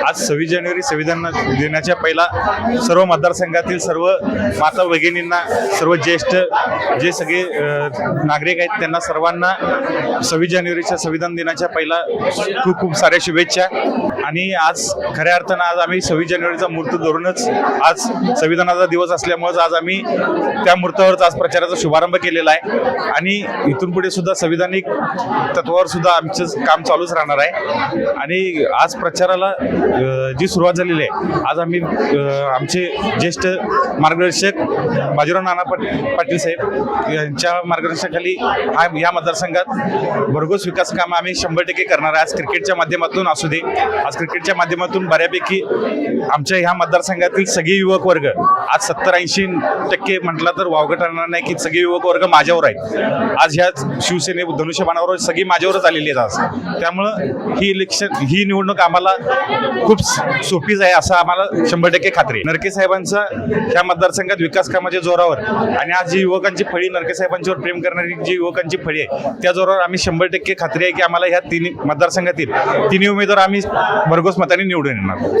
आज 26 जानेवारी संविधान दिनाच्या पहिला सर्व मतदारसंघातील सर्व माता भगिनींना, सर्व ज्येष्ठ जे सगळे नागरिक आहेत त्यांना सर्वांना 26 जानेवारीच्या संविधान दिनाच्या पहिला खूप खूप साऱ्या शुभेच्छा. आणि आज खऱ्या अर्थानं आज आम्ही 26 जानेवारीचा मुहूर्त धरूनच, आज संविधानाचा दिवस असल्यामुळेच आज आम्ही त्या मुहूर्तावरच आज प्रचाराचा शुभारंभ केलेला आहे. आणि इथून पुढे सुद्धा संविधानिक तत्वावर सुद्धा आमचं काम चालूच राहणार आहे. आणि आज प्रचाराला जी सुरुवात झालेली आहे, आज आम्ही आमचे ज्येष्ठ मार्गदर्शक बाजीराव नाना पाटील साहेब यांच्या मार्गदर्शनाखाली या मतदारसंघात भरघोस विकास कामं आम्ही 100% करणार आहे. आज क्रिकेटच्या माध्यमातून असू दे, आज क्रिकेटच्या माध्यमातून बऱ्यापैकी आमच्या ह्या मतदारसंघातील सगळे युवक वर्ग आज 70-80% म्हटलं तर वावगं ठरणार नाही की सगळे युवक वर्ग माझ्यावर आहेत. आज ह्या शिवसेने धनुष्यबाणावर सगळी माझ्यावरच आलेली आहेत आज. त्यामुळं ही निवडणूक आम्हाला खूप सोपीच आहे असं आम्हाला 100% खात्री आहे. नरके साहेबांचा ह्या मतदारसंघात विकास कामाच्या जोरावर आणि आज जी युवकांची फळी, नरके साहेबांच्यावर प्रेम करणारी जी युवकांची फळी आहे त्या जोरावर आम्ही 100% खात्री आहे की आम्हाला ह्या तिन्ही मतदारसंघातील तिन्ही उमेदवार आम्ही भरघोस मताने निवडून येणार.